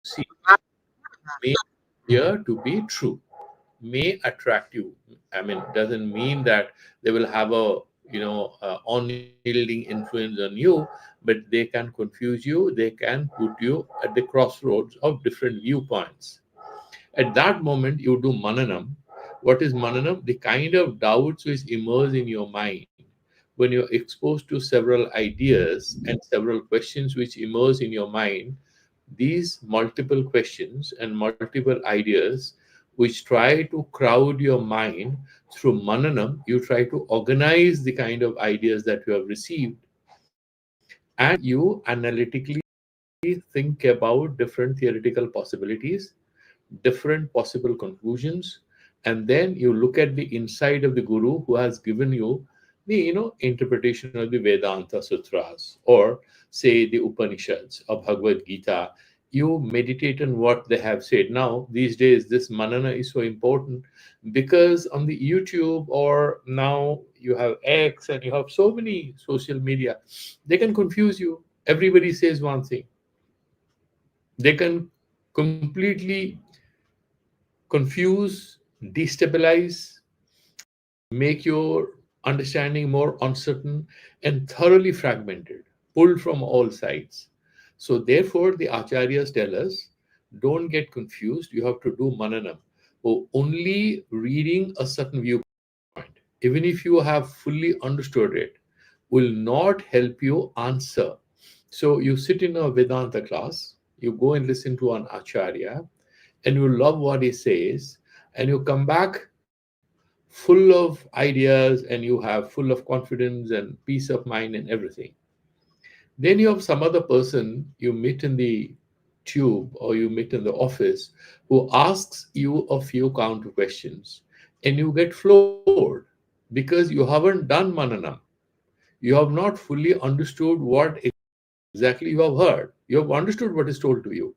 see may appear to be true, may attract you. I mean, doesn't mean that they will have a unyielding influence on you, but they can confuse you. They can put you at the crossroads of different viewpoints. At that moment, you do mananam. What is mananam? The kind of doubts which emerge in your mind when you're exposed to several ideas and several questions which emerge in your mind. These multiple questions and multiple ideas which try to crowd your mind, through mananam you try to organize the kind of ideas that you have received, and you analytically think about different theoretical possibilities, different possible conclusions, and then you look at the inside of the guru who has given you the interpretation of the Vedanta sutras, or say the Upanishads or Bhagavad Gita. You meditate on what they have said. Now these days this manana is so important, because on the YouTube, or now you have X and you have so many social media, they can confuse you. Everybody says one thing. They can completely confuse, destabilize, make your understanding more uncertain and thoroughly fragmented, pulled from all sides. So, therefore, the acharyas tell us, don't get confused. You have to do mananam. Oh, only reading a certain viewpoint, even if you have fully understood it, will not help you answer. So, you sit in a Vedanta class, you go and listen to an acharya, and you love what he says, and you come back full of ideas, and you have full of confidence and peace of mind and everything. Then you have some other person you meet in the tube or you meet in the office who asks you a few counter questions, and you get floored because you haven't done mananam. You have not fully understood what exactly you have heard. You have understood what is told to you,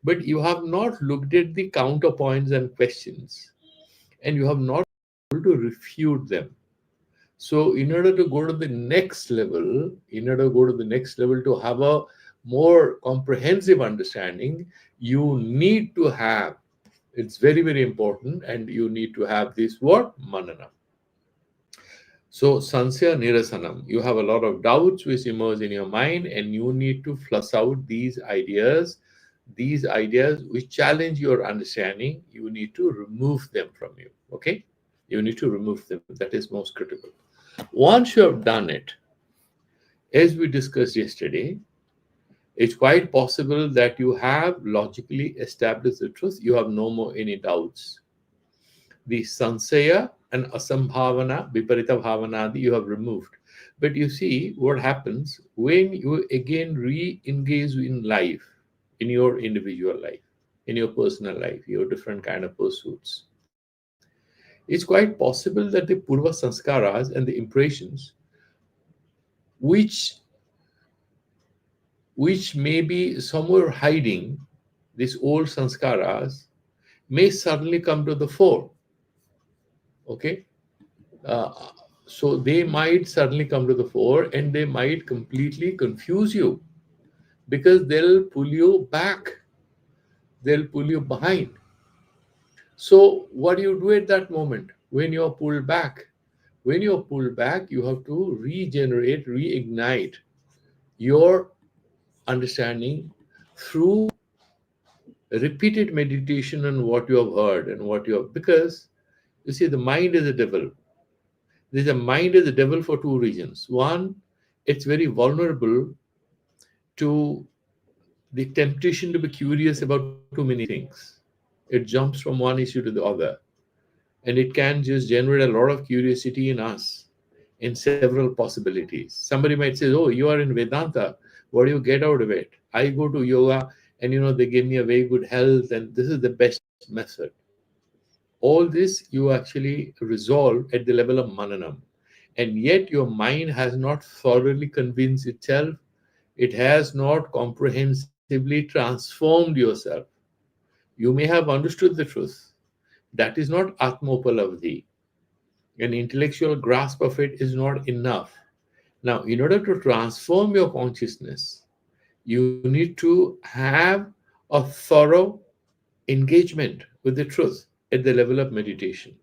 but you have not looked at the counterpoints and questions, and you have not been able to refute them. So, in order to go to the next level, to have a more comprehensive understanding, you need to have, it's very, very important, and you need to have this what? Manana. So, Sansya Nirasanam, you have a lot of doubts which emerge in your mind, and you need to flush out these ideas which challenge your understanding. You need to remove them from you. Okay? You need to remove them. That is most critical. Once you have done it, as we discussed yesterday, it's quite possible that you have logically established the truth. You have no more any doubts. The sansaya and asambhavana, viparita bhavanadi, you have removed. But you see what happens when you again re-engage in life, in your individual life, in your personal life, your different kind of pursuits. It's quite possible that the purva sanskaras and the impressions, which may be somewhere hiding, these old sanskaras may suddenly come to the fore. Okay, uh, so they might suddenly come to the fore, and they might completely confuse you, because they'll pull you back, they'll pull you behind. So what do you do at that moment when you're pulled back? When you're pulled back, you have to regenerate, reignite your understanding through repeated meditation on what you have heard and what you have, because you see, the mind is a devil. There's a mind is a devil for two reasons. One, it's very vulnerable to the temptation to be curious about too many things. It jumps from one issue to the other, and it can just generate a lot of curiosity in us in several possibilities. Somebody might say, oh, you are in Vedanta, what do you get out of it? I go to yoga, and they give me a very good health, and this is the best method. All this you actually resolve at the level of mananam, and yet your mind has not thoroughly convinced itself. It has not comprehensively transformed yourself. You may have understood the truth. That is not atmopalavdi. An intellectual grasp of it is not enough. Now, in order to transform your consciousness, you need to have a thorough engagement with the truth at the level of meditation.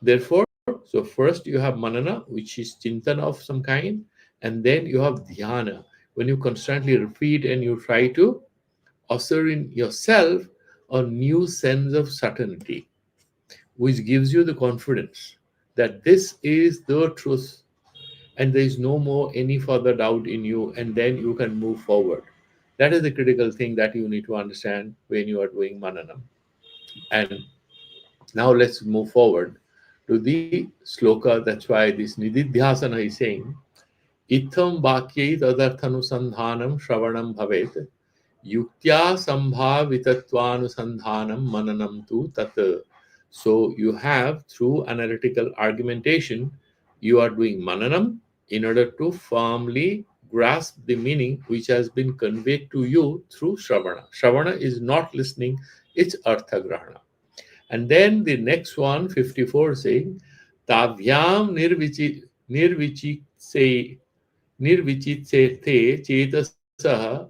Therefore, so first you have manana, which is chintan of some kind, and then you have dhyana, when you constantly repeat and you try to usher in yourself a new sense of certainty, which gives you the confidence that this is the truth and there is no more any further doubt in you, and then you can move forward. That is the critical thing that you need to understand when you are doing mananam. And now let's move forward to the sloka. That's why this nididhyasana is saying, Itham Bakyai Tadarthanusandhanam Shravanam Bhavet Yuktya Sambhavitatvanusandhanam Mananam tu Tat. So you have, through analytical argumentation, you are doing mananam in order to firmly grasp the meaning which has been conveyed to you through Shravana. Shravana is not listening, it's Arthagrahana. And then the next one, 54, saying, Tavyam nirvichitsete chetasah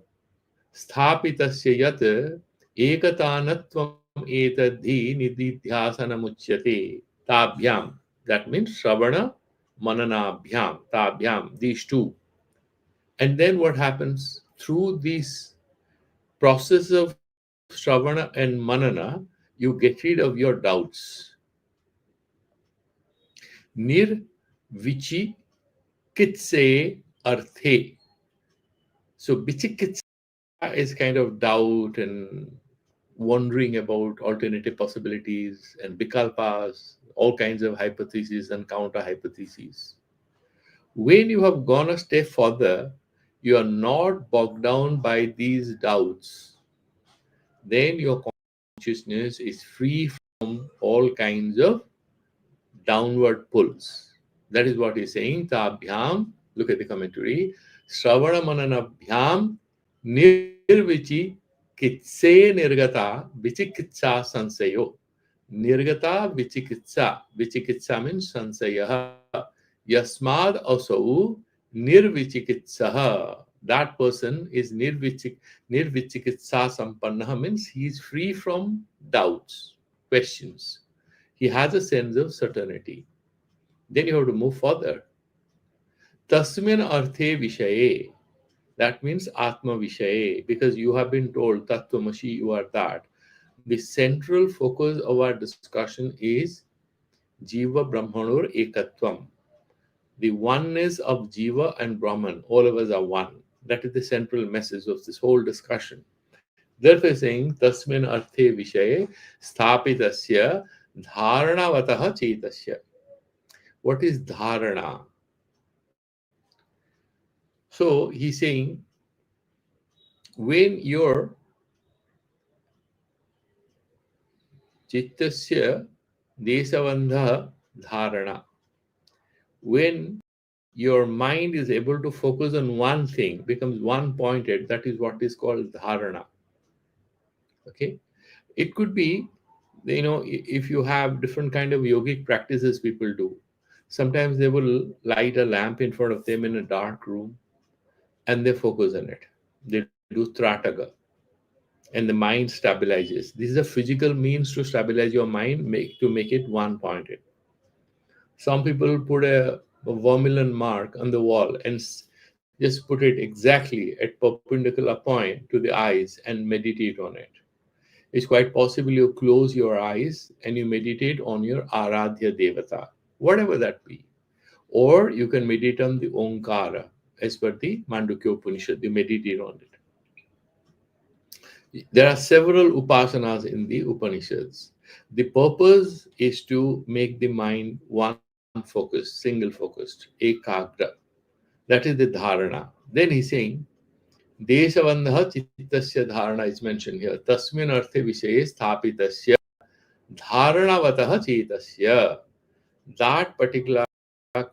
स्थापितस्य यत् एकतानत्वम् एतद्धि निदिध्यासनमुच्यते ताभ्याम. That means Shravana Mananabhyam, Tabhyam, these two. And then what happens through this process of Shravana and Manana, you get rid of your doubts. Nir vichi kitse arthe. So vichikitsa is kind of doubt and wondering about alternative possibilities and vikalpas, all kinds of hypotheses and counter hypotheses. When you have gone a step further, you are not bogged down by these doubts, then your consciousness is free from all kinds of downward pulls. That is what he's saying. Tabhyam, look at the commentary. Shravana mananabhyam nirvichi kitse nirgata vichikitsa sansayo. Nirgata vichikitsa. Vichikitsa means sansayah. Yasmad asau nirvichikitsaha. That person is nirvichikitsa sampannaha, means he is free from doubts, questions. He has a sense of certainty. Then you have to move further. Tasmin arthe vishaye. That means Atma Vishaye, because you have been told Tattvamasi, you are that. The central focus of our discussion is Jiva Brahmanur Ekatvam. The oneness of Jiva and Brahman. All of us are one. That is the central message of this whole discussion. Therefore, saying Tasmin Arthe Vishaye Sthapitasya Dharanavataha Chetasya. What is Dharana? So he's saying, when your Chittasya Desavandha Dharana, when your mind is able to focus on one thing, becomes one pointed, that is what is called dharana. Okay, it could be, if you have different kind of yogic practices people do, sometimes they will light a lamp in front of them in a dark room and they focus on it. They do trataga and the mind stabilizes. This is a physical means to stabilize your mind, to make it one pointed. Some people put a vermilion mark on the wall and just put it exactly at perpendicular point to the eyes and meditate on it. It's quite possible you close your eyes and you meditate on your Aradhya Devata, whatever that be. Or you can meditate on the Omkara, as per the Mandukya Upanishad, you meditate on it. There are several upasanas in the Upanishads. The purpose is to make the mind one focused, single focused, ekagra. That is the dharana. Then he's saying, Desavandha chittasya dharana is mentioned here. Tasmin arthe vishaye sthapitasya dharanavataha chetasya. That particular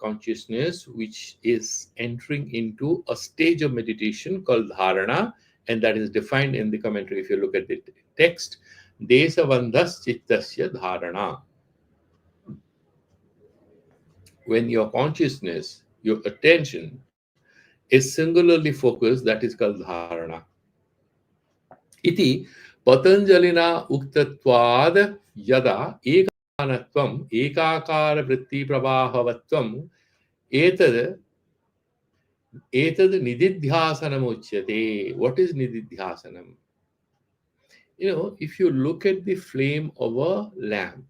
consciousness which is entering into a stage of meditation called dharana, and that is defined in the commentary if you look at the text. Desavandhas chittasya dharana. When your consciousness, your attention is singularly focused, that is called dharana. Iti Patanjalina uktatvad yada ekanatvam ekakara vritti pravahavatvam etad etad nididhyasanam uchyate. What is nididhyasanam? If you look at the flame of a lamp,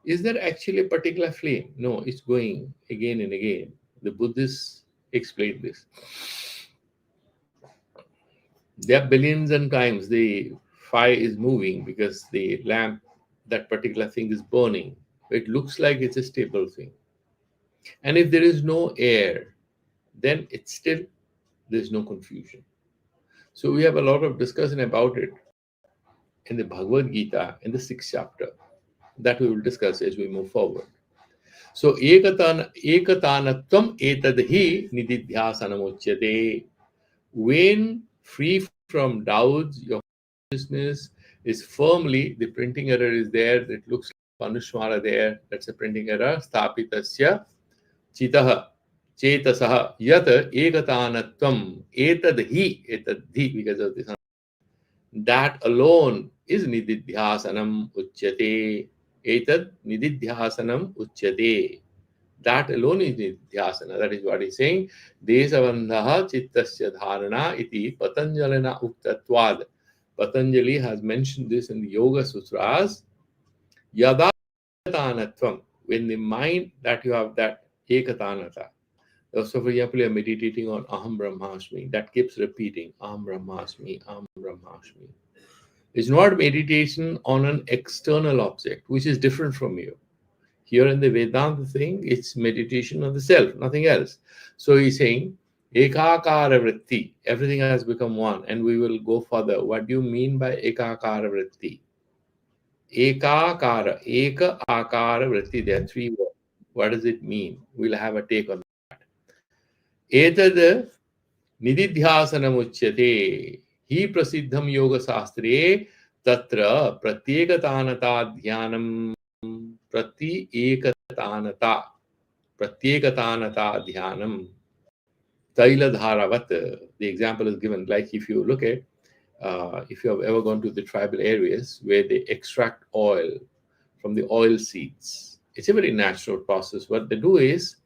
is there actually a particular flame? No, it's going again and again. The Buddhists explain this. There are billions and times the fire is moving because the lamp, that particular thing is burning. It looks like it's a stable thing. And if there is no air, then it's still, there's no confusion. So we have a lot of discussion about it in the Bhagavad Gita in the 6th chapter that we will discuss as we move forward. So ekatanatvam etadhi nididhyasanam. When free from doubts, your consciousness is firmly, the printing error is there, it looks like Anushmara there, that's a printing error, Sthapitasya Chitaha Chetasaha Yat Ekatanatvam etadhi, because of this. That alone is nididhyasanam uchyate. Etad nididhyasanam uchyate. That alone is nididhyasana. That is what he's saying. Desavandhaha chittasya dharana iti Patanjalina uktatvad. Patanjali has mentioned this in the Yoga Sutras. Yada ekatanatvam. When the mind that you have that ekatanata. So, for example, you're meditating on Aham Brahmasmi. That keeps repeating Aham Brahmasmi, Aham Brahmasmi. It's not meditation on an external object, which is different from you. Here in the Vedanta thing, it's meditation on the self, nothing else. So he's saying, ekakara vritti, everything has become one, and we will go further. What do you mean by ekakara vritti? Ekakara, eka akara vritti, there are 3 words. What does it mean? We'll have a take on that. Etad nididhyasanam uchyate. Hi prasiddham yoga sastre tatra pratyekatanata dhyanam pratyekatanata dhyanam taila dharavat. The example is given, like if you look at if you have ever gone to the tribal areas where they extract oil from the oil seeds, it's a very natural process. What they do is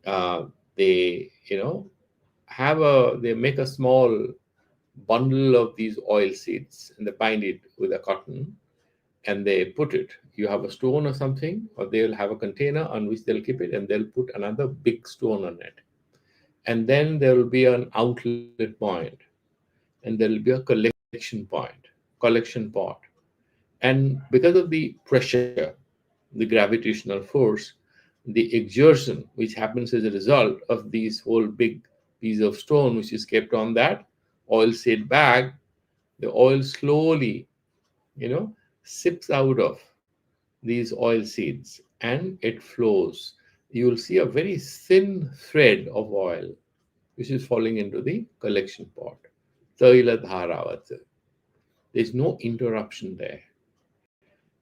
they they make a small bundle of these oil seeds and they bind it with a cotton and they put it. You have a stone or something, or they'll have a container on which they'll keep it and they'll put another big stone on it. And then there will be an outlet point and there will be a collection pot. And because of the pressure, the gravitational force, the exertion which happens as a result of these whole big piece of stone which is kept on that oil seed bag, the oil slowly, sips out of these oil seeds and it flows. You will see a very thin thread of oil which is falling into the collection pot. Taila dharavat. There's no interruption there.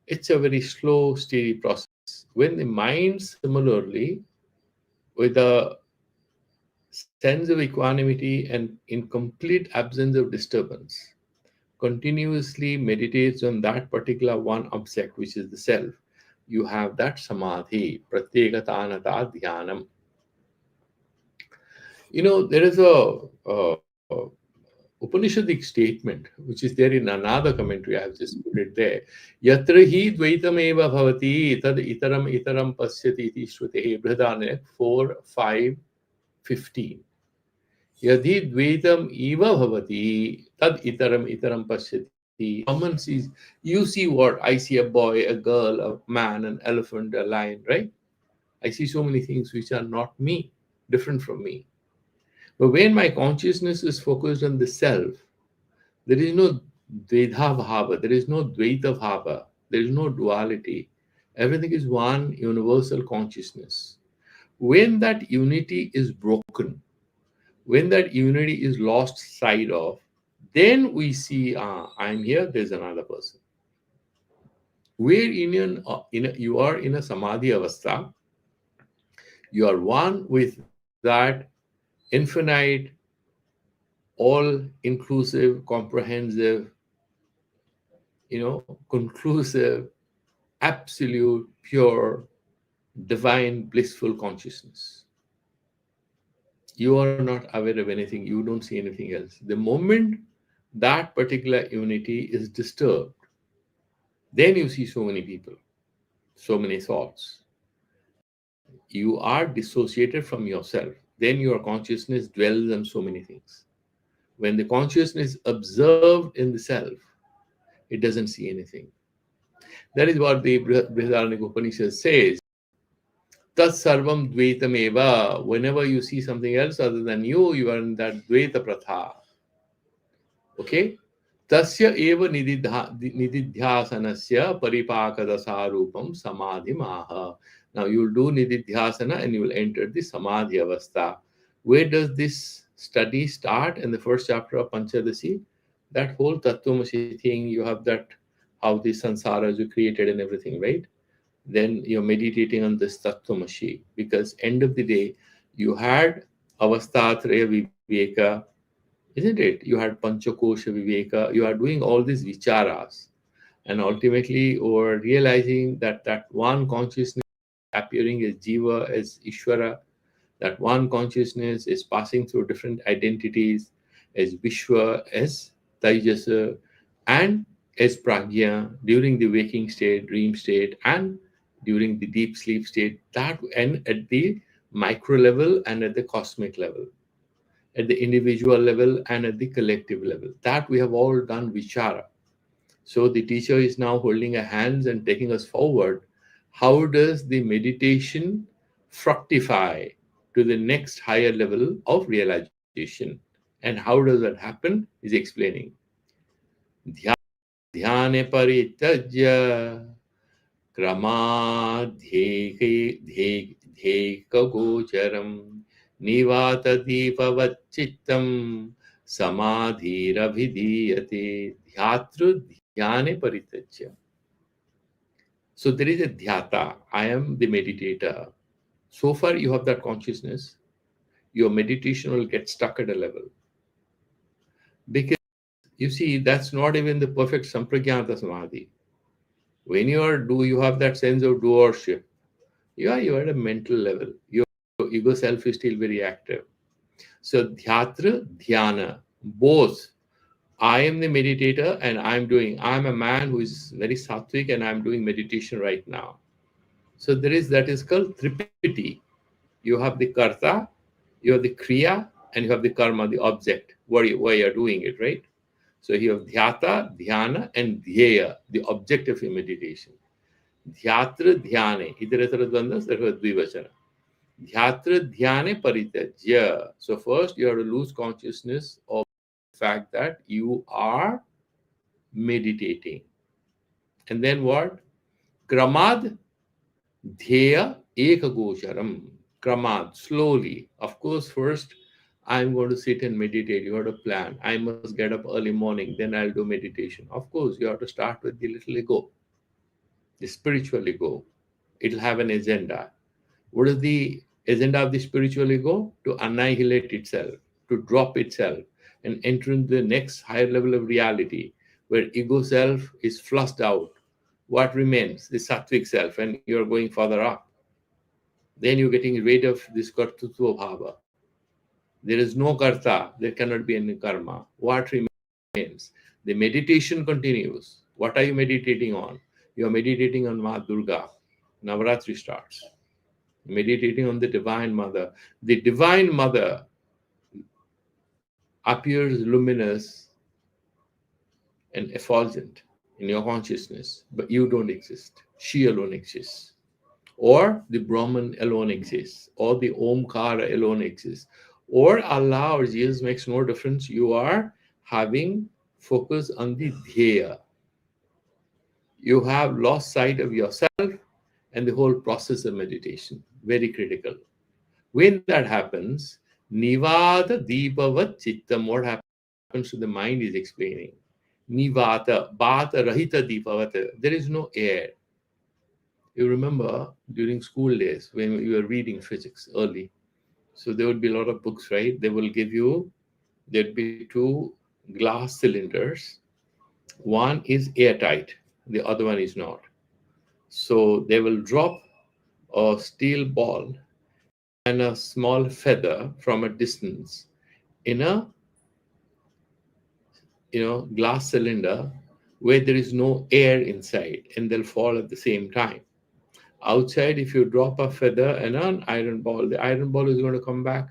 It's a very slow, steady process. When the mind similarly, with a sense of equanimity and in complete absence of disturbance, continuously meditates on that particular one object, which is the self, you have that samadhi, pratyekatanata dhyanam. There is a Upanishadic statement, which is there in another commentary, I have just put it there. Yatra hi dvaitam eva bhavati tad itaram pasyati iti shrutehe. Brihadaranyaka 4:5-15. Yadhi dvaitam eva bhavati tad itaram pasyati. Common sees, you see what? I see a boy, a girl, a man, an elephant, a lion, right? I see so many things which are not me, different from me. But when my consciousness is focused on the self, there is no Dvedha Bhava, there is no Dvaita Bhava, there is no duality. Everything is one universal consciousness. When that unity is broken, when that unity is lost sight of, then we see, I'm here, there's another person. Where you are in a Samadhi Avastha, you are one with that infinite, all inclusive, comprehensive conclusive, absolute, pure, divine, blissful consciousness. You are not aware of anything, you don't see anything else. The moment that particular unity is disturbed, then you see so many people, so many thoughts. You are dissociated from yourself. Then your consciousness dwells on so many things. When the consciousness is observed in the self, it doesn't see anything. That is what the Brihadaranyaka Upanishad says. Tat sarvam dvaitam eva. Whenever you see something else other than you are in that dvaita pratha. Okay? Tasya eva nididhyasanasya paripakadasaarupam samadhi maha. Now you will do nididhyasana and you will enter the samadhi avastha. Where does this study start? In the first chapter of Panchadashi, that whole Tattvamasi thing, you have that, how the sansaras you created and everything, right? Then you're meditating on this Tattvamasi, because end of the day, you had avastatraya viveka, isn't it? You had Panchakosha Viveka, you are doing all these vicharas, and ultimately, or realizing that that one consciousness appearing as Jiva, as Ishvara, that one consciousness is passing through different identities as Vishwa, as Taijasa, and as Pragya during the waking state, dream state, and during the deep sleep state, that and at the micro level and at the cosmic level, at the individual level and at the collective level. That we have all done vichara. So the teacher is now holding our hands and taking us forward. How does the meditation fructify to the next higher level of realization? And how does that happen? Is explaining. Dhyane paritajya क्रमाध्येकगोचरं निवातदीपवच्चित्तं समाधिरभिधीयते ध्यातृध्याने परित्यज्य. So there is a dhyata. I am the meditator. So far you have that consciousness. Your meditation will get stuck at a level. Because you see, that's not even the perfect sampragyata samadhi. When you have that sense of doership. Yeah, you're at a mental level. Your ego self is still very active. So dhyatra, dhyana, both. I am the meditator and I'm a man who is very sattvic and I'm doing meditation right now. So that is called tripiti. You have the karta, you have the kriya, and you have the karma, the object, where you're doing it, right? So you have dhyata, dhyana, and dhyeya, the object of your meditation. Dhyatra, dhyane, idratara dvanda, sarva dvivachana. Dhyatra dhyane paritajya. So first you have to lose consciousness of the fact that you are meditating. And then what? Kramad dhyaya ekagosharam. Kramad, slowly. Of course, first I'm going to sit and meditate. You have to plan. I must get up early morning, then I'll do meditation. Of course, you have to start with the little ego, the spiritual ego. It'll have an agenda. What is the agenda of the spiritual ego? To annihilate itself, to drop itself, and enter into the next higher level of reality where ego self is flushed out. What remains? The sattvic self, and you're going further up. Then you're getting rid of this kartutva bhava. There is no karta, there cannot be any karma. What remains? The meditation continues. What are you meditating on? You are meditating on Ma Durga. Navaratri starts. Meditating on the Divine Mother. The Divine Mother appears luminous and effulgent in your consciousness, but you don't exist. She alone exists. Or the Brahman alone exists, or the Omkara alone exists, or Allah or Jesus, makes no difference. You are having focus on the Dhyaya. You have lost sight of yourself and the whole process of meditation. Very critical. When that happens, Nivata Deepavat Chittam, what happens to the mind is explaining. Nivata, Bata Rahita Deepavata, there is no air. You remember during school days when you were reading physics early, so there would be a lot of books, right? They will give you, there'd be two glass cylinders, One is airtight, the other one is not. So they will drop a steel ball and a small feather from a distance in a glass cylinder where there is no air inside, and they'll fall at the same time. Outside, if you drop a feather and an iron ball, the iron ball is going to come back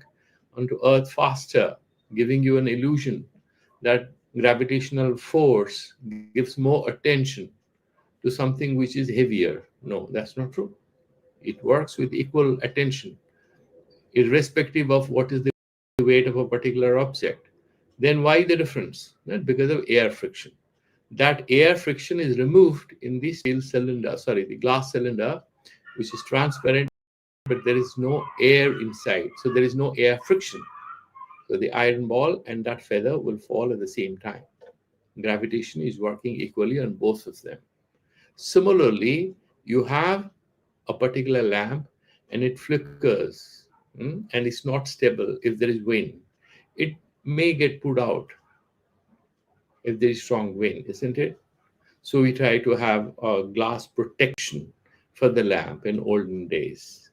onto earth faster, giving you an illusion that gravitational force gives more attention to something which is heavier. No, that's not true. It works with equal attention irrespective of what is the weight of a particular object. Then why the difference? Right? Because of air friction. That air friction is removed in the steel cylinder, sorry, the glass cylinder, which is transparent, but there is no air inside. So there is no air friction. So the iron ball and that feather will fall at the same time. Gravitation is working equally on both of them. Similarly, you have a particular lamp and it flickers, and it's not stable if there is wind. It may get put out if there is strong wind, isn't it? So we try to have a glass protection for the lamp in olden days.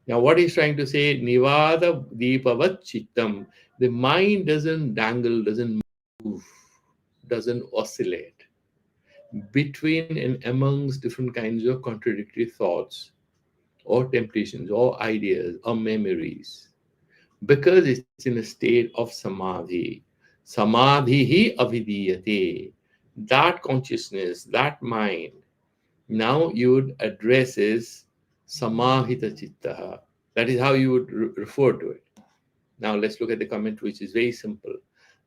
Now, what he's trying to say, Nivada Deepavat Chittam, the mind doesn't dangle, doesn't move, doesn't oscillate between and amongst different kinds of contradictory thoughts or temptations or ideas or memories because it's in a state of samadhi. Samadhi avidiyate. That consciousness, that mind, now you would address is samahita chittaha. That is how you would refer to it. Now let's look at the comment, which is very simple.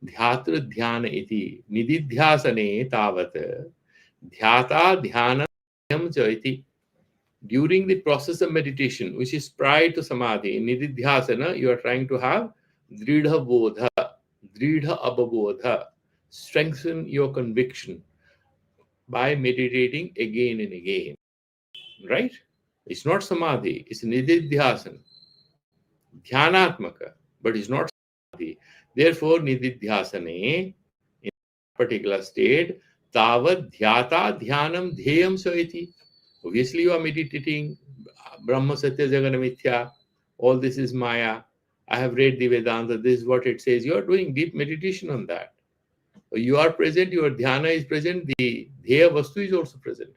Dhyatra dhyana iti nididhyasane tavat dhyata dhyanam cha iti. During the process of meditation, which is prior to samadhi, in nididhyasana, you are trying to have dridha bodha, dridha ababodha, strengthen your conviction by meditating again and again, right? It's not samadhi, it's nididhyasana, dhyanatmaka, but it's not samadhi. Therefore, nididhyasane, in particular state, tavat dhyata dhyanam dheyam saiti. Obviously, you are meditating Brahma Satya Jagana Mithya. All this is Maya. I have read the Vedanta. This is what it says. You are doing deep meditation on that. You are present, your dhyana is present, the dheya vastu is also present.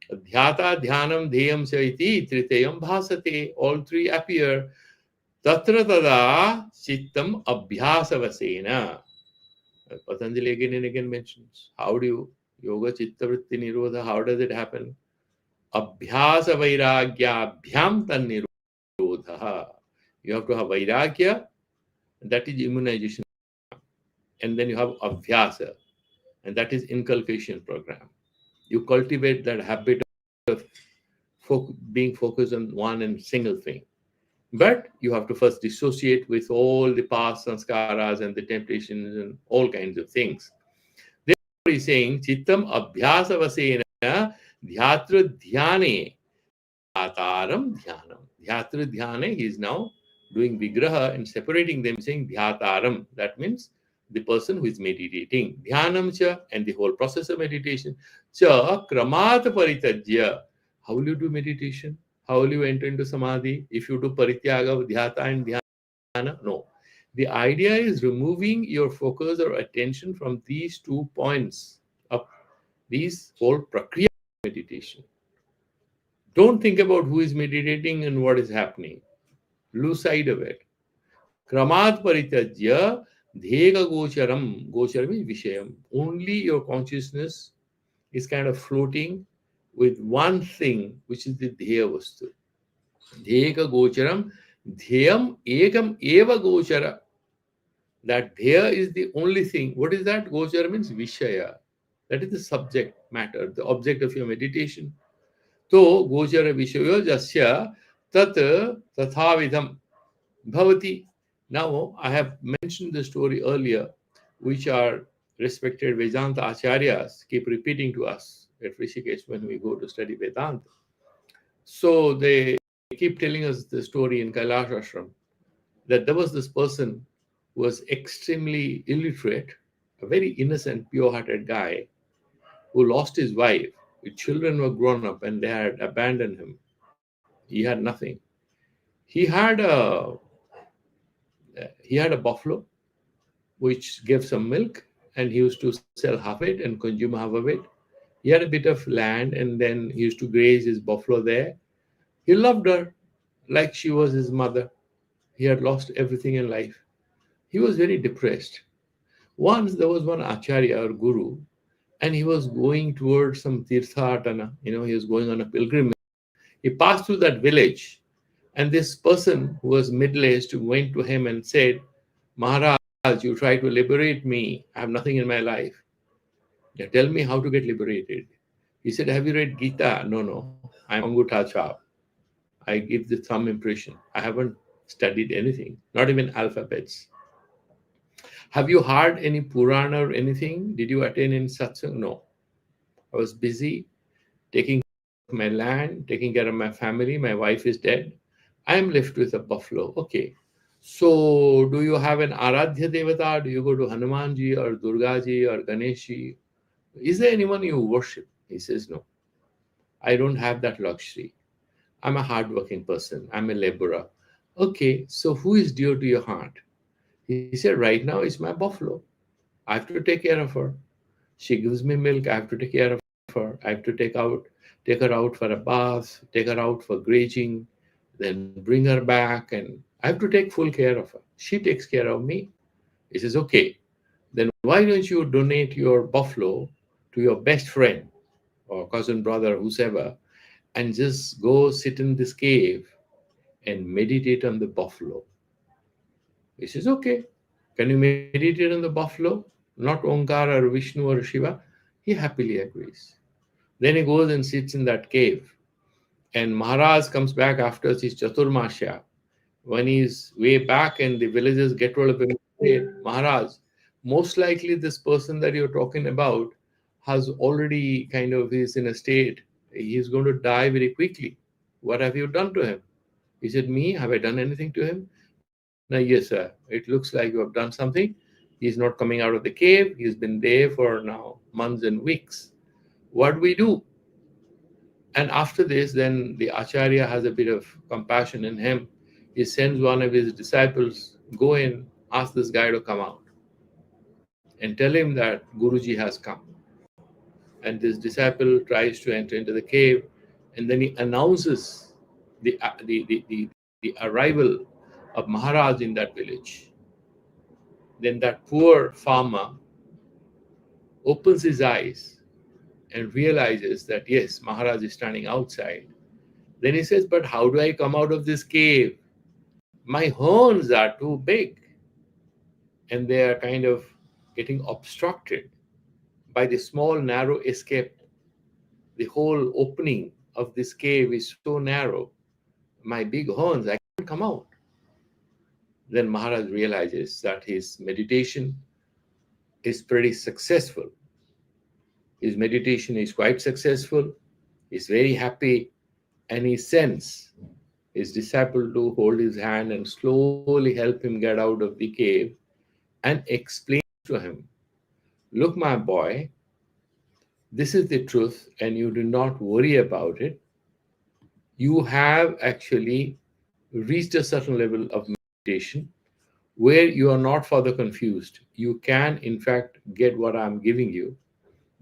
Dhyata dhyanam dheyam saiti tritayam bhasate. All three appear. Tatra tada chittam abhyasavasena. Patanjali again and again mentions. How do you yoga chitta vritti nirodha? How does it happen? Abhyasa vairagyabhyam tannirodha. You have to have vairagya, that is immunization. And then you have abhyasa, and that is inculcation program. You cultivate that habit of being focused on one and single thing. But you have to first dissociate with all the past sanskaras and the temptations and all kinds of things. Therefore, he's saying, Chittam abhyasa vasena dhyatra dhyane Dhyataram dhyanam. Dhyatra dhyana, he is now doing vigraha and separating them, saying dhyataram. That means the person who is meditating. Dhyanam cha, and the whole process of meditation. Cha kramat paritajya. How will you do meditation? How will you enter into samadhi? If you do parityaga, dhyata and dhyana? No. The idea is removing your focus or attention from these 2 points of these whole prakriya meditation. Don't think about who is meditating and what is happening. Lose sight of it. Kramat paritajya dhega gocharam. Gocharam is vishayam. Only your consciousness is kind of floating with one thing, which is the dheya vastu. Dhega gocharam dhyam ekam eva gochara. That dheya is the only thing. What is that? Gochara means vishaya. That is the subject matter, the object of your meditation. तो गोचर विषयो जस्य तत् तथाविधम bhavati. Now, I have mentioned the story earlier, which our respected Vedanta acharyas keep repeating to us at Rishikesh when we go to study Vedanta. So they keep telling us the story in Kailash Ashram that there was this person who was extremely illiterate, a very innocent, pure-hearted guy who lost his wife. His children were grown up and they had abandoned him. He had nothing. He had a buffalo which gave some milk, and he used to sell half of it and consume half of it. He had a bit of land, and then he used to graze his buffalo there. He loved her like she was his mother. He had lost everything in life. He was very depressed. Once there was one acharya or guru, and he was going towards some tirthatana, he was going on a pilgrimage. He passed through that village, and this person who was middle aged went to him and said, Maharaj, you try to liberate me. I have nothing in my life. Yeah, tell me how to get liberated. He said, have you read Gita? No, no. I'm Angutha Chap. I give the thumb impression. I haven't studied anything, not even alphabets. Have you heard any Purana or anything? Did you attend in satsang? No. I was busy taking care of my land, taking care of my family. My wife is dead. I am left with a buffalo. Okay. So, do you have an Aradhya Devata? Do you go to Hanumanji or Durgaji or Ganeshi? Is there anyone you worship? He says, no. I don't have that luxury. I'm a hardworking person. I'm a laborer. Okay, so who is dear to your heart? He said, right now it's my buffalo. I have to take care of her. She gives me milk. I have to take care of her. I have to take her out for a bath, take her out for grazing, then bring her back, and I have to take full care of her. She takes care of me. He says, okay, then why don't you donate your buffalo to your best friend or cousin, brother, whoever, and just go sit in this cave and meditate on the buffalo. He says, okay, can you meditate on the buffalo? Not Omkar or Vishnu or Shiva? He happily agrees. Then he goes and sits in that cave. And Maharaj comes back after his Chaturmasya. When he's way back and the villagers get hold of him and say, Maharaj, most likely this person that you're talking about has already is in a state, he's going to die very quickly. What have you done to him? He said, me? Have I done anything to him? No, yes, sir. It looks like you have done something. He's not coming out of the cave. He's been there for now months and weeks. What do we do? And after this, then the Acharya has a bit of compassion in him. He sends one of his disciples, go in, ask this guy to come out and tell him that Guruji has come. And this disciple tries to enter into the cave, and then he announces the arrival of Maharaj in that village. Then that poor farmer opens his eyes and realizes that yes, Maharaj is standing outside. Then he says, but how do I come out of this cave? My horns are too big, and they are getting obstructed by the small narrow escape. The whole opening of this cave is so narrow. My big horns, I can't come out. Then Maharaj realizes that his meditation is pretty successful. His meditation is quite successful. He's very happy, and he sends his disciple to hold his hand and slowly help him get out of the cave and explain to him, look, my boy, this is the truth, and you do not worry about it. You have actually reached a certain level of meditation where you are not further confused. You can, in fact, get what I'm giving you.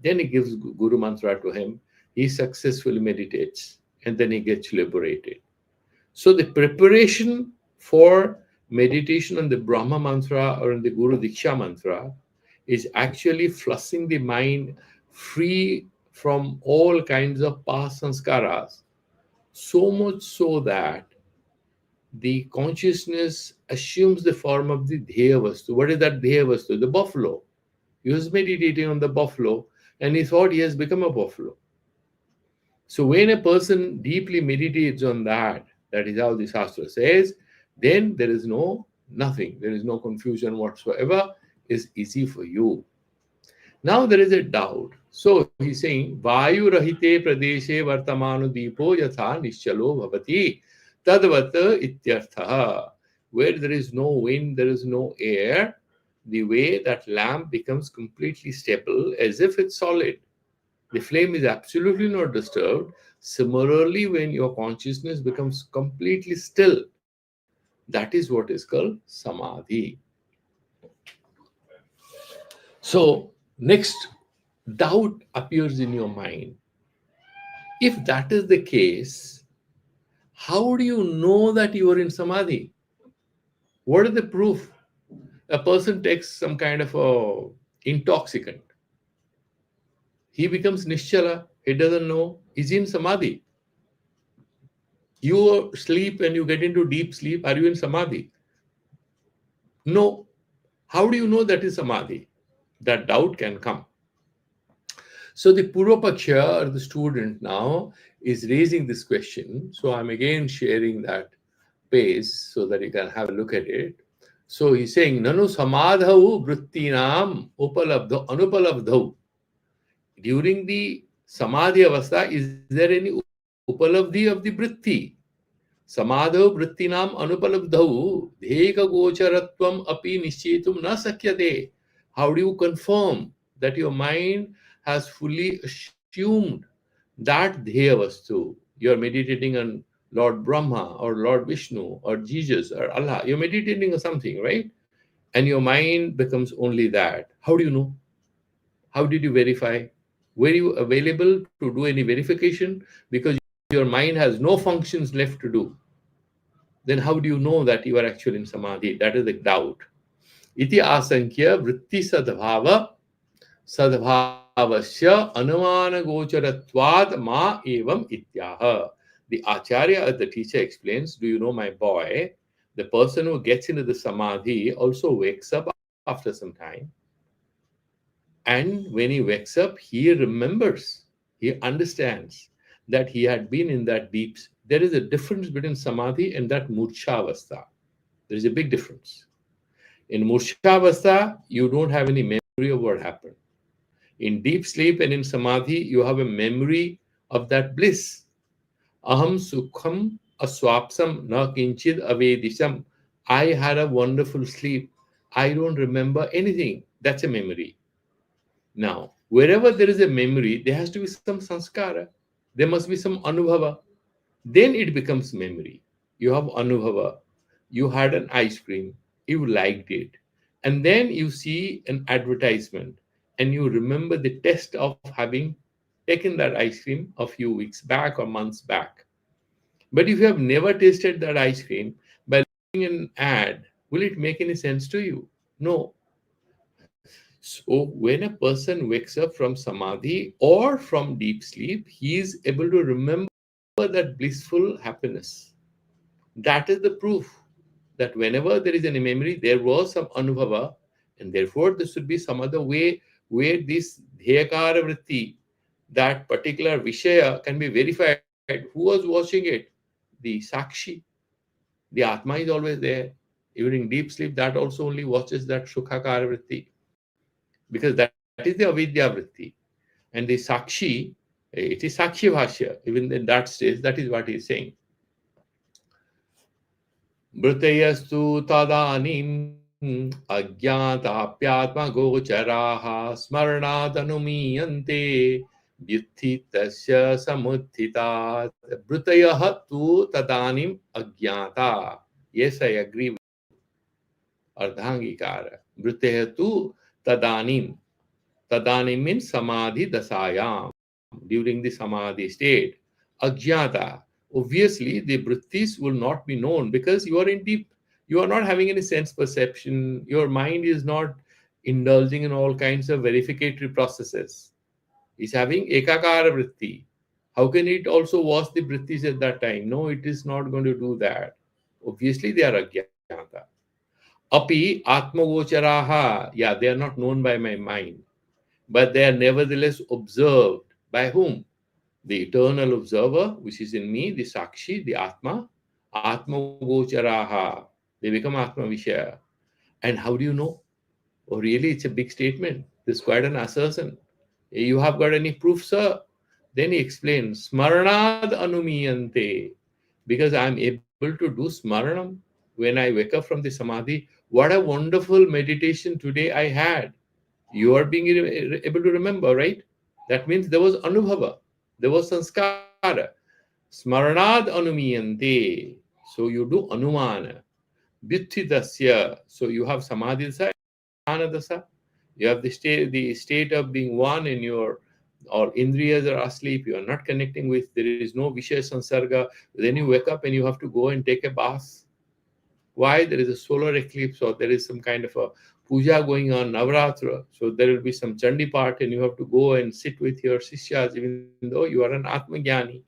Then he gives Guru Mantra to him. He successfully meditates, and then he gets liberated. So the preparation for meditation on the Brahma Mantra or on the Guru Diksha Mantra is actually flushing the mind free from all kinds of past sanskaras, so much so that the consciousness assumes the form of the Dheya Vastu. What is that Dheya Vastu? The buffalo. He was meditating on the buffalo, and he thought he has become a buffalo. So when a person deeply meditates on that, that is how the Shastra says, then there is nothing. There is no confusion whatsoever. It's easy for you. Now there is a doubt. So he's saying, Vayu rahite pradeshe vartamanu deepo yatha nischalo bhavati tadvat ityartha. Where there is no wind, there is no air, the way that lamp becomes completely stable as if it's solid. The flame is absolutely not disturbed. Similarly, when your consciousness becomes completely still, that is what is called samadhi. So, next, doubt appears in your mind. If that is the case, how do you know that you are in samadhi? What is the proof? A person takes some kind of a intoxicant. He becomes nischala. He doesn't know he's in samadhi. You sleep and you get into deep sleep. Are you in samadhi? No. How do you know that is samadhi? That doubt can come. So the Purvapaksha or the student now is raising this question. So I'm again sharing that page so that you can have a look at it. So he's saying, Nanu samadhau vrittinam upalabdho anupalabdhau. During the samadhi avastha, is there any upalabdhi of the vritti? Samadho vrittinam anupalabdhau dheka gocharatvam api nishchetum na sakyate. How do you confirm that your mind has fully assumed that dheya vastu? You are meditating on Lord Brahma or Lord Vishnu or Jesus or Allah. You're meditating on something, right? And your mind becomes only that. How do you know? How did you verify? Were you available to do any verification? Because your mind has no functions left to do. Then how do you know that you are actually in samadhi? That is the doubt. Iti asankya vritti sadbhavasya anumana gocharatvad ma evam ityaha. The acharya, the teacher, explains, do you know, my boy, the person who gets into the samadhi also wakes up after some time. And when he wakes up, he remembers, he understands that he had been in that deep. There is a difference between samadhi and that murchavastha. There is a big difference. In murchavastha, you don't have any memory of what happened. In deep sleep and in samadhi, you have a memory of that bliss. Aham sukham aswapsam na kinchid avedisham. I had a wonderful sleep. I don't remember anything. That's a memory. Now, wherever there is a memory, there has to be some sanskara. There must be some anubhava. Then it becomes memory. You have anubhava. You had an ice cream. You liked it. And then you see an advertisement and you remember the test of having taken that ice cream a few weeks back or months back. But if you have never tasted that ice cream, by looking at an ad, will it make any sense to you? No. So when a person wakes up from samadhi or from deep sleep, he is able to remember that blissful happiness. That is the proof that whenever there is any memory, there was some anubhava, and therefore there should be some other way where this dhyakara vritti, that particular vishaya, can be verified. Who was watching it? The sakshi. The atma is always there. Even in deep sleep, that also only watches that sukhakara vritti, because that is the avidya vritti. And the sakshi, it is sakshi bhashya. Even in that stage, that is what he is saying. Mrutayastu tadanim agyataapyatmagocaraha smaranadanumiyante vyuthitasya samuthitat. Brutayah tu tadanim agyata. Yes, I agree with Ardhangikara. Brutayah tu tadanim. Tadanim means samadhi dasayam. During the samadhi state. Ajnata. Obviously, the vrittis will not be known because you are in deep. You are not having any sense perception. Your mind is not indulging in all kinds of verificatory processes. It's having ekakara vritti. How can it also watch the vrittis at that time? No, it is not going to do that. Obviously, they are ajnata. Api atmagocharaha. Yeah, they are not known by my mind, but they are nevertheless observed. By whom? The eternal observer, which is in me, the sakshi, the atma, atma gocharaha. They become atma vishaya. And how do you know? Oh, really, it's a big statement. There's quite an assertion. You have got any proof, sir? Then he explains, smaranad anumiyante, because I am able to do smaranam. when I wake up from the samadhi, what a wonderful meditation today I had. You are being able to remember, right? That means there was anubhava, there was sanskara. Smaranad anumiyante. So you do anumana. Vyuthidasya. So you have samadhi dasa, jnana dasa. You have the state of being one in your, or indriyas are asleep, you are not connecting with, there is no vishaya sansarga. Then you wake up and you have to go and take a bath. Why? There is a solar eclipse, or there is some kind of a puja going on, Navratra. So there will be some Chandi part, and you have to go and sit with your sishyas, even though you are an Atmagyani.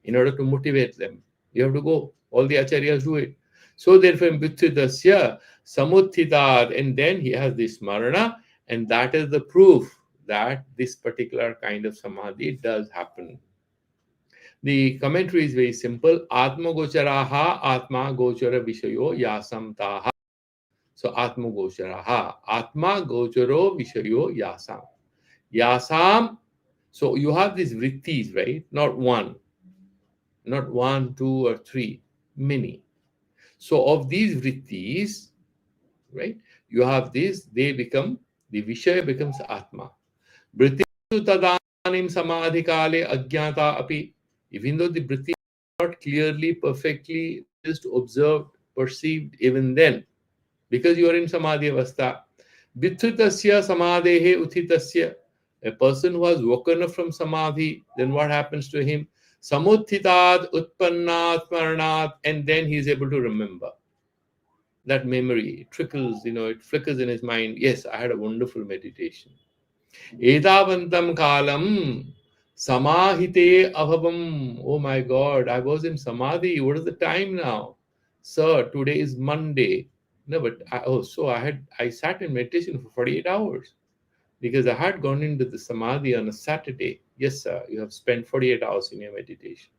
In order to motivate them, you have to go. All the acharyas do it. So therefore, Mrityudasya Samutthitat, and then he has this Marana, and that is the proof that this particular kind of samadhi does happen. The commentary is very simple. Atma gocharaha atma gochara vishayo yasamtaha. So atma gocharaha, atma gocharo vishayo yasam. Yasam. So you have these vrittis, right? Not one, two, or three, many. So of these vrittis, right, you have this, they become, the Vishaya becomes Atma. Vritti tadanim samadhi kale ajnata api. Even though the vritti is not clearly, perfectly noticed, observed, perceived, even then, because you are in samadhi avastha. Vithutasya samadhehe uthitasya. A person who has woken up from samadhi, then what happens to him? Samuthitat utpannat maranat, and then he is able to remember. That memory trickles, it flickers in his mind. Yes, I had a wonderful meditation. Etavantam kalam samahite abhavam. Oh my God, I was in samadhi. What is the time now? Sir, today is Monday. No, but I sat in meditation for 48 hours because I had gone into the samadhi on a Saturday. Yes, sir, you have spent 48 hours in your meditation.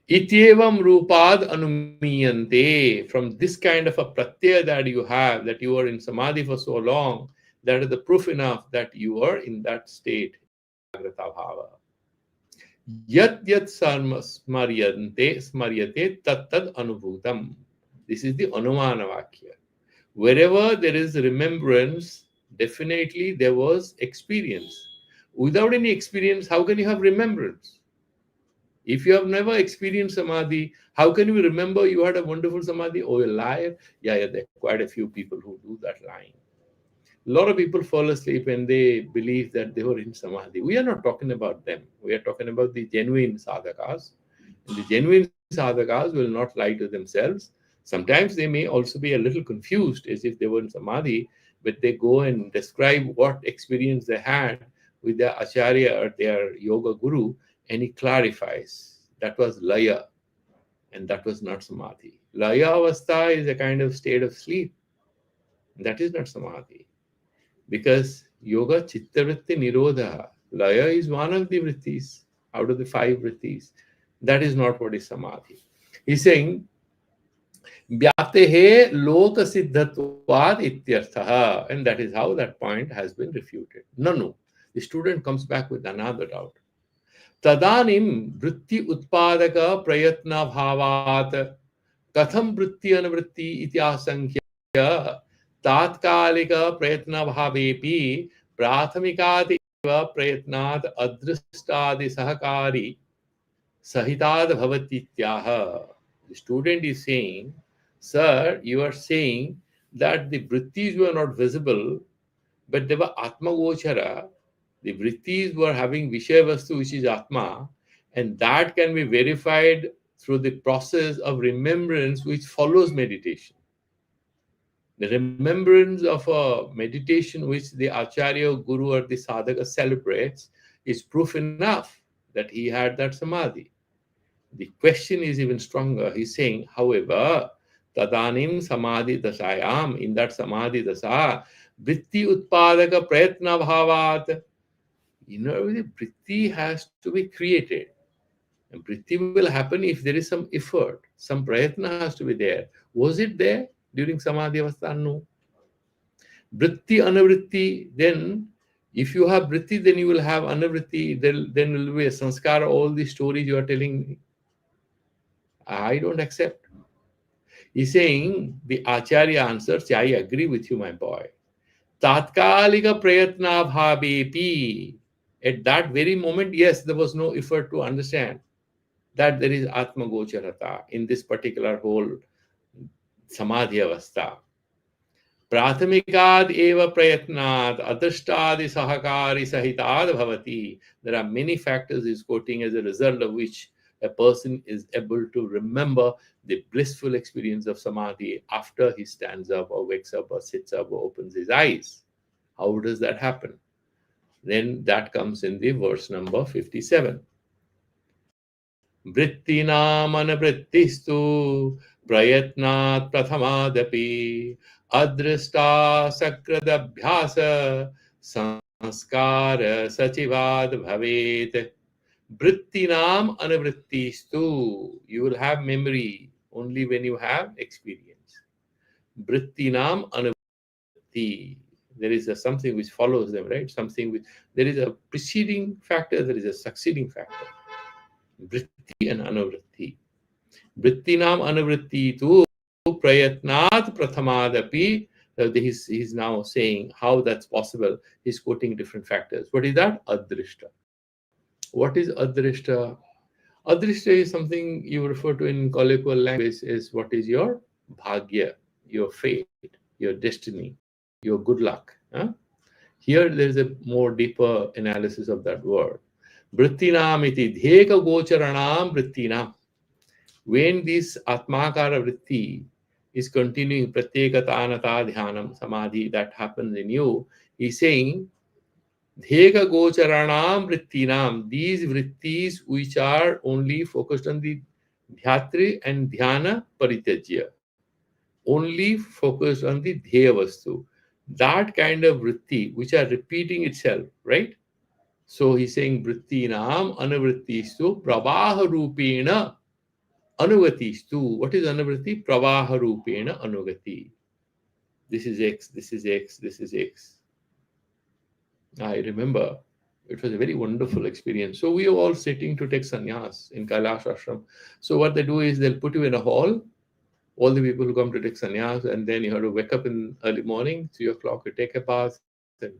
Ityevam rupad anumiyante. From this kind of a pratyaya that you have, that you are in samadhi for so long, that is the proof enough that you are in that state. Yat yat smaryate tat tad anubhutam. This is the anumana vakya. Wherever there is remembrance, definitely there was experience. Without any experience, how can you have remembrance? If you have never experienced samadhi, how can you remember you had a wonderful samadhi? Oh, you're a liar. Yeah, there are quite a few people who do that lying. A lot of people fall asleep when they believe that they were in samadhi. We are not talking about them. We are talking about the genuine sadhakas. And the genuine sadhakas will not lie to themselves. Sometimes they may also be a little confused as if they were in samadhi, but they go and describe what experience they had with their acharya or their yoga guru, and he clarifies that was laya and that was not samadhi. Laya avastha is a kind of state of sleep. That is not samadhi. Because yoga chittavritti nirodha, laya is one of the vrittis out of the 5 vrittis. That is not what is samadhi. He's saying vyaptehe loka siddhatvad ityarthaha, and that is how that point has been refuted. No. The student comes back with another doubt. Tadanim vritti utpadaka prayatna bhavat katham vritti anuvritti iti asankhya tatkalika prayatna bhavepi prathamikati eva prayatnat adristadi sahakari sahitad bhavatityaha. The student is saying, sir, you are saying that the vrittis were not visible, but they were atma gochara. The vrittis were having Vishaya Vastu, which is Atma, and that can be verified through the process of remembrance which follows meditation. The remembrance of a meditation which the Acharya, Guru, or the Sadhaka celebrates is proof enough that he had that samadhi. The question is even stronger. He's saying, however, tadanim samadhi dasayam, in that samadhi dasa, vritti utpadaka prayatna bhavat. The vritti has to be created. And vritti will happen if there is some effort, some prayatna has to be there. Was it there during samadhi avastha? No. Vritti, anavritti, then if you have vritti, then you will have anavritti, then will be a sanskara, all the stories you are telling me. I don't accept. He's saying, the Acharya answers, I agree with you, my boy. Tatkalika prayatna bhabepi. At that very moment, yes, there was no effort to understand that there is Atma Gocharata in this particular whole Samadhi Avastha. Prathamikad eva prayatnat adrishtadi sahakari sahitad bhavati. There are many factors he's quoting, as a result of which a person is able to remember the blissful experience of samadhi after he stands up or wakes up or sits up or opens his eyes. How does that happen? Then that comes in the verse number 57. वृत्तिनामनवृत्तिस्तु प्रयत्नात् प्रथमादपि अदृष्टा सकृदभ्यास संस्कार सचिवाद भवेत्. Vrittinam anavrittistu. You will have memory only when you have experience. Vrittinam anavritti. There is a something which follows them, right? Something which, there is a preceding factor, there is a succeeding factor. Vritti and anavritti. Vrittinam anavritti tu prayatnat prathamadapi. He's now saying how that's possible. He's quoting different factors. What is that? Adrishta. What is adrishta? Adrishta is something you refer to in colloquial language is what is your bhagya, your fate, your destiny, your good luck. Huh? Here there is a more deeper analysis of that word. Vrittinam iti dheka gocharanam vrittinam. When this atmakara vritti is continuing pratyekata anata dhyanam samadhi that happens in you, he's saying dheka gocharanam vrittinam, these vrittis which are only focused on the dhyatri and dhyana parityajya, only focused on the dheya vastu, that kind of vritti which are repeating itself, right? So he's saying vrittinam anavrittistu pravaha rupena anugatistu. What is anuvritti? Pravaha rupena anugati. This is X, this is X, this is X. I remember it was a very wonderful experience. So we were all sitting to take sannyas in Kailash Ashram. So what they do is they'll put you in a hall, all the people who come to take sannyas, and then you have to wake up in early morning, 3 o'clock, you take a bath, and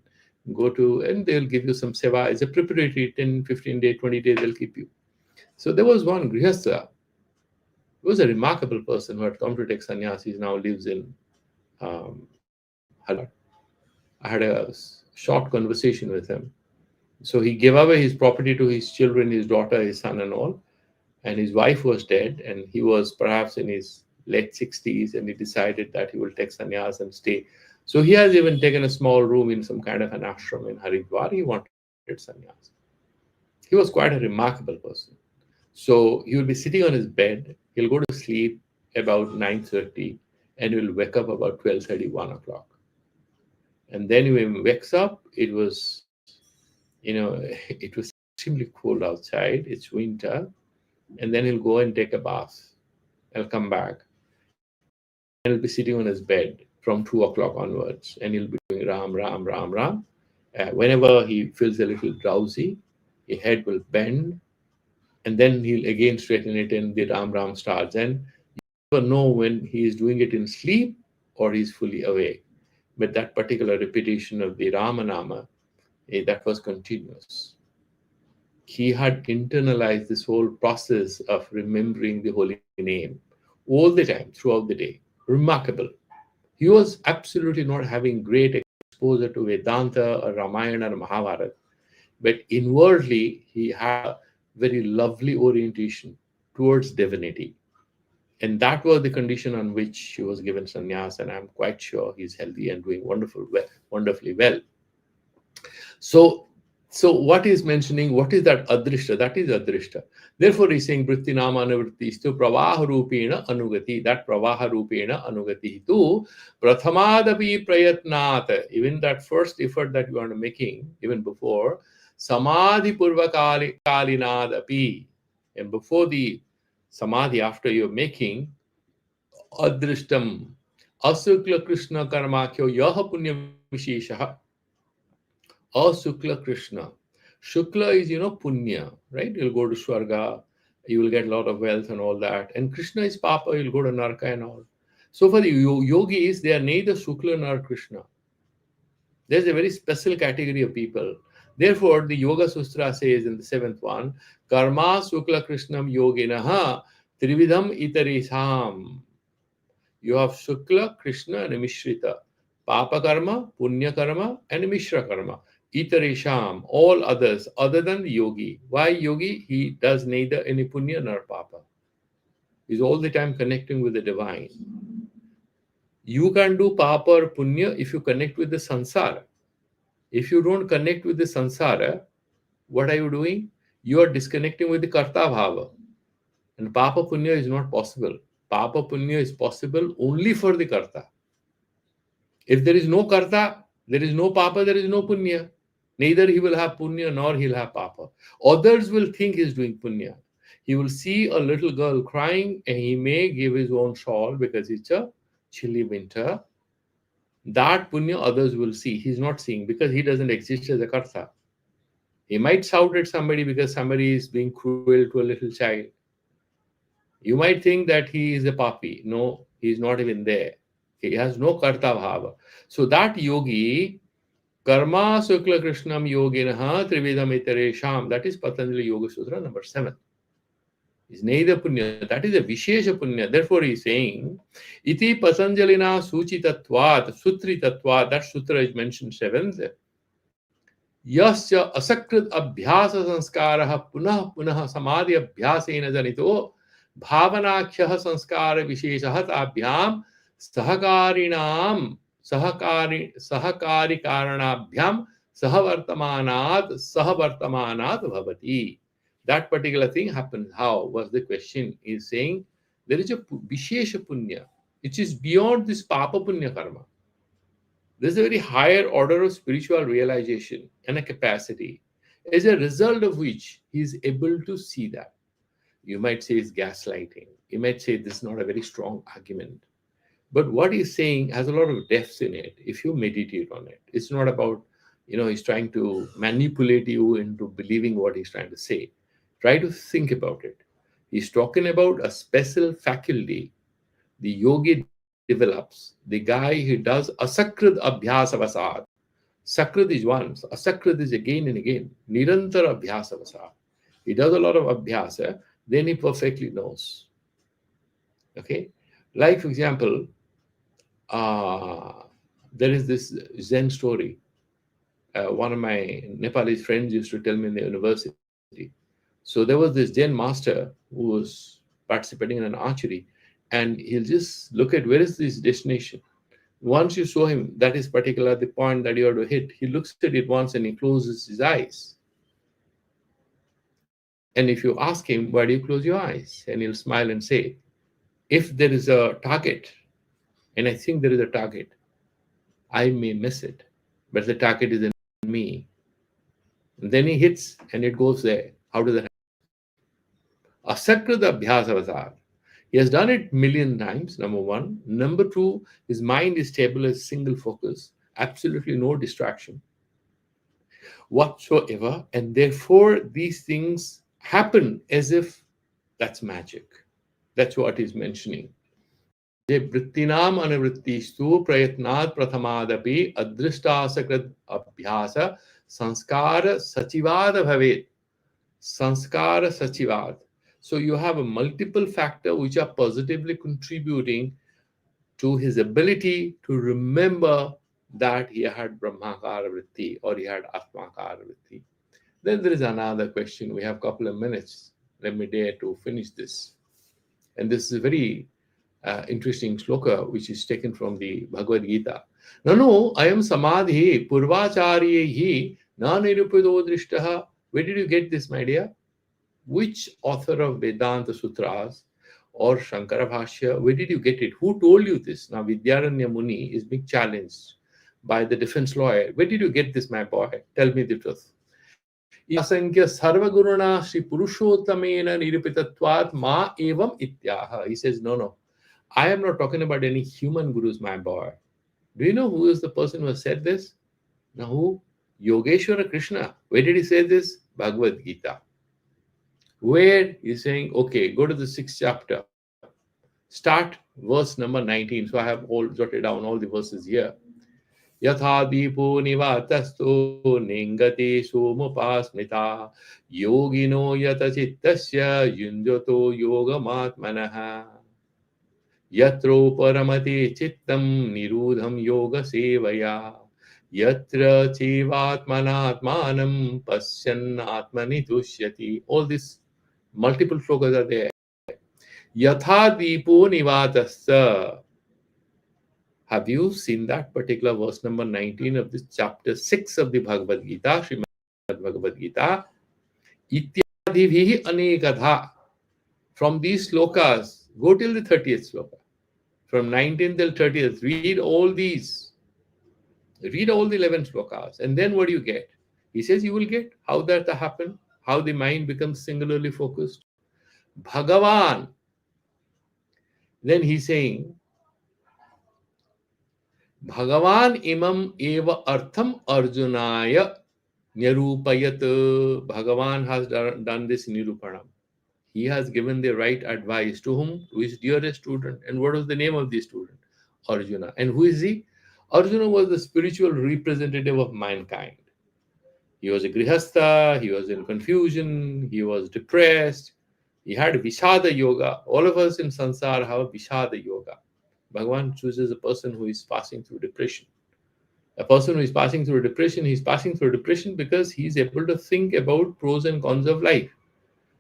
go to, and they'll give you some seva. It's a preparatory, 10, 15 days, 20 days, they'll keep you. So there was one grihastha. He was a remarkable person who had come to take sannyas. He now lives in Hyderabad. I had a short conversation with him. So he gave away his property to his children, his daughter, his son, and all. And his wife was dead, and he was perhaps in his late 60s, and he decided that he will take sannyas and stay. So he has even taken a small room in some kind of an ashram in Haridwar. He wanted sannyas. He was quite a remarkable person. So he will be sitting on his bed. He'll go to sleep about 9:30, and he'll wake up about 12:30, 1 o'clock. And then when he wakes up, it was, it was extremely cold outside. It's winter. And then he'll go and take a bath. He'll come back. And he'll be sitting on his bed from 2 o'clock onwards. And he'll be doing Ram, Ram, Ram, Ram. Whenever he feels a little drowsy, his head will bend. And then he'll again straighten it, and the Ram, Ram starts. And you never know when he is doing it in sleep or he's fully awake. But that particular repetition of the Ramanama, that was continuous. He had internalized this whole process of remembering the holy name all the time, throughout the day. Remarkable. He was absolutely not having great exposure to Vedanta or Ramayana or Mahabharata, but inwardly he had a very lovely orientation towards divinity. And that was the condition on which he was given sannyas, and I'm quite sure he's healthy and doing wonderfully well. So what is mentioning, what is that adrishta? That is adrishta. Therefore, he's saying vrittinama anuvrittistu pravaha rupena anugati. That pravaha rupena anugati tu prathamadapi prayatnat. Even that first effort that you are making, even before, samadhi purva kalinadapi. And before the samadhi, after you're making, adrishtam asukla krishna karmakyo yaha punya visheshaha. Asukla Krishna. Shukla is, punya, right? You'll go to Swarga, you will get a lot of wealth and all that. And Krishna is Papa, you'll go to Narka and all. So for the yogis, they are neither Shukla nor Krishna. There's a very special category of people. Therefore, the Yoga Sutra says in the seventh one, Karma Sukla Krishnam Yoginaha Trividham Itarisam. You have Shukla, Krishna, and Mishrita. Papa karma, Punya karma, and Mishra karma. Itarisham, all others other than the yogi. Why yogi? He does neither any Punya nor Papa. He's all the time connecting with the divine. You can do Papa or Punya if you connect with the Sansara. If you don't connect with the Sansara, what are you doing? You are disconnecting with the Karta Bhava. And Papa Punya is not possible. Papa Punya is possible only for the Karta. If there is no Karta, there is no Papa, there is no Punya. Neither he will have Punya nor he'll have Papa. Others will think he's doing Punya. He will see a little girl crying and he may give his own shawl because it's a chilly winter. That Punya others will see. He's not seeing because he doesn't exist as a Karta. He might shout at somebody because somebody is being cruel to a little child. You might think that he is a papi. No, he is not even there. He has no karta bhava. So that yogi, karma sukla krishnam yoginaha trividham itaresham, that is Patanjali Yoga Sutra number 7. Is neither punya, that is a vishesha punya. Therefore he is saying, iti patanjalina suchi tattvat, sutri tattvat, that sutra is mentioned 7th. Yasya asakrit abhyasa sanskaraha punah punah samadhi abhyasena janito भावनाख्यः संस्कार विशेषः ताभ्याम सहकारिणाम सहकारी कारणाभ्याम सहवर्तमानात् भवति. That particular thing happens. How was the question? Is saying there is a vishesha punya which is beyond this papa punya karma. There is a very higher order of spiritual realization and a capacity, as a result of which he is able to see that. You might say it's gaslighting. You might say this is not a very strong argument. But what he's saying has a lot of depths in it if you meditate on it. It's not about, he's trying to manipulate you into believing what he's trying to say. Try to think about it. He's talking about a special faculty the yogi develops. The guy who does asakrit abhyasa vasad. Sakrit is once, asakrit is again and again. Nirantara abhyasa vasad. He does a lot of abhyasa, then he perfectly knows. Okay? Like, for example, there is this Zen story. One of my Nepalese friends used to tell me in the university. So there was this Zen master who was participating in an archery, and he'll just look at where is this destination. Once you show him that is particular the point that you have to hit, he looks at it once and he closes his eyes. And if you ask him, why do you close your eyes? And he'll smile and say, if there is a target, and I think there is a target, I may miss it, but the target is in me. And then he hits and it goes there. How does that happen? Asakrita abhyasavasad. He has done it million times, number one. Number two, his mind is stable as single focus, absolutely no distraction whatsoever. And therefore, these things happen as if that's magic. That's what he's mentioning. Vrittinam anavrittistu prayatnat prathamadapi adrishtasakrit abhyasa sanskara sachivada bhavet. Sanskara sachivad. So you have a multiple factor which are positively contributing to his ability to remember that he had Brahmakara Vritti or he had Atmakara Vritti. Then there is another question. We have a couple of minutes. Let me dare to finish this. And this is a very interesting shloka which is taken from the Bhagavad Gita. Nano ayam samadhi purvacharyehi na nirupido drishtaha. Where did you get this, my dear? Which author of Vedanta Sutras or Shankara Bhashya, where did you get it? Who told you this? Now Vidyaranya Muni is being challenged by the defense lawyer. Where did you get this, my boy? Tell me the truth. Yasankya sarvaguruna shri purushottamena nirupitatvat ma evam ityaha. He says, no. I am not talking about any human gurus, my boy. Do you know who is the person who has said this? Now who? Yogeshwara Krishna. Where did he say this? Bhagavad Gita. Where he's saying, okay, go to the 6th chapter. Start verse number 19. So I have all jotted down all the verses here. Yatha dipo nivatasto ningati somupasmita yogino yata chittasya yunjato yogamatmanaha yatro paramati chittam nirudham yoga sevaya yatra chivatmanatmanam pasyan atmani tushyati. All these multiple shlokas are there. Yatha dipo nivatasta. Have you seen that particular verse number 19 of this chapter 6 of the Bhagavad Gita, Srimad Bhagavad Gita? Ityadibhi anekadha. From these slokas, go till the 30th sloka. From 19th till 30th, read all these. Read all the 11 slokas. And then what do you get? He says you will get how that happen, how the mind becomes singularly focused. Bhagavan. Then he's saying, Bhagavan imam eva artham arjunaya nirupayat. Bhagavan has done this nirupanam. He has given the right advice to whom? To his dearest student. And what was the name of the student? Arjuna. And who is he? Arjuna was the spiritual representative of mankind. He was a grihastha, he was in confusion, he was depressed, he had Vishada yoga. All of us in Sansar have a Vishada yoga. Bhagavan chooses a person who is passing through depression. A person who is passing through depression, he's passing through depression because he's able to think about pros and cons of life.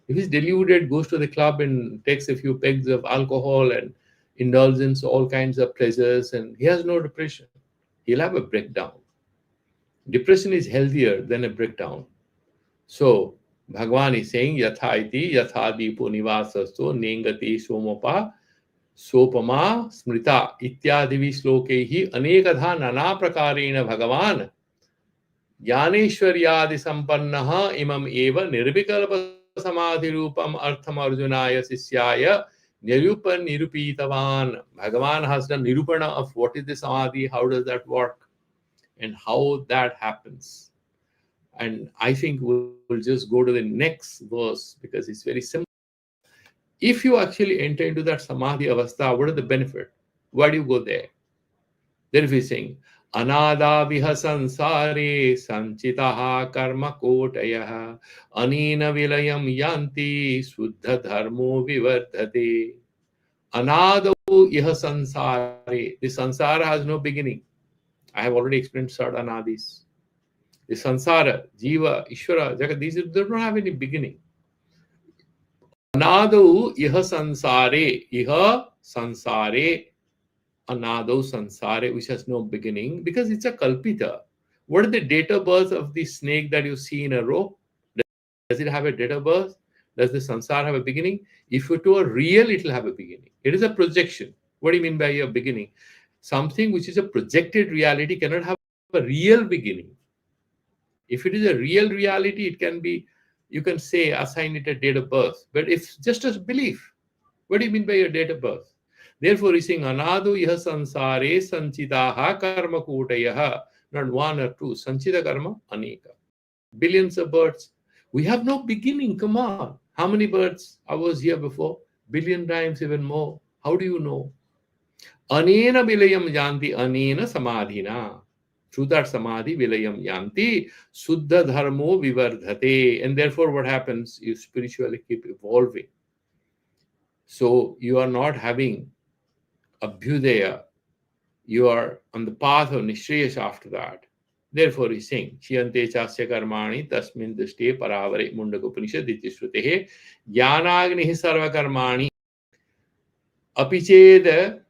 If he's deluded, goes to the club and takes a few pegs of alcohol and indulgence, all kinds of pleasures, and he has no depression. He'll have a breakdown. Depression is healthier than a breakdown. So, Bhagavan is saying, Yatha iti yatha dipo nivasasto nengati somopa sopama smrita ityadivi slokehi anekadha nana prakarena Bhagavan Jnaneshwaryadi sampannaha imam eva nirvikalpa samadhi rupam artham arjunaya sisyaya nirupan nirupitavan. Bhagavan has done nirupana of what is the samadhi, how does that work, and how that happens. And I think we'll just go to the next verse because it's very simple. If you actually enter into that samadhi avastha, what are the benefit? Why do you go there? Then he's saying, Anada viha sansare sanchitaha karma kotayah anina vilayam yanti suddha dharmo vivardhate. Anado iha sansare. The sansara has no beginning. I have already explained sadhanadis. The sansara, jiva, ishvara, jagat, these don't have any beginning. Anado iha sansare, anado sansare, which has no beginning because it's a kalpita. What is the date of birth of the snake that you see in a row? Does it have a date of birth? Does the sansar have a beginning? If it were real, it will have a beginning. It is a projection. What do you mean by a beginning? Something which is a projected reality cannot have a real beginning. If it is a real reality, it can be, you can say, assign it a date of birth. But if just as belief, what do you mean by a date of birth? Therefore, he's saying, Anadu yaha sansare sanchitaha karma kutayaha. Not one or two. Sanchita karma, aneka. Billions of births. We have no beginning. Come on. How many births I was here before? Billion times, even more. How do you know? Anena vilayam yanti anena samadhina. Through that samadhi, vilayam yanti, suddha dharmo vivardhate. And therefore, what happens? You spiritually keep evolving. So you are not having abhyudaya. You are on the path of nishreyas after that. Therefore, he's saying, Chiyante chasya karmani tasmin dishte paravare mundakopanishad ityashrutehe jnanagnihi sarva karmani apiched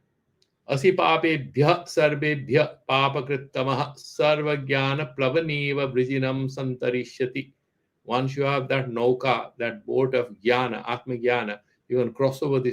asipapebhya sarvebhya papakrittamah sarvajnana plavaneva vrijinam santarishyati. Once you have that nauka, that boat of jnana, atma jnana, you can cross over the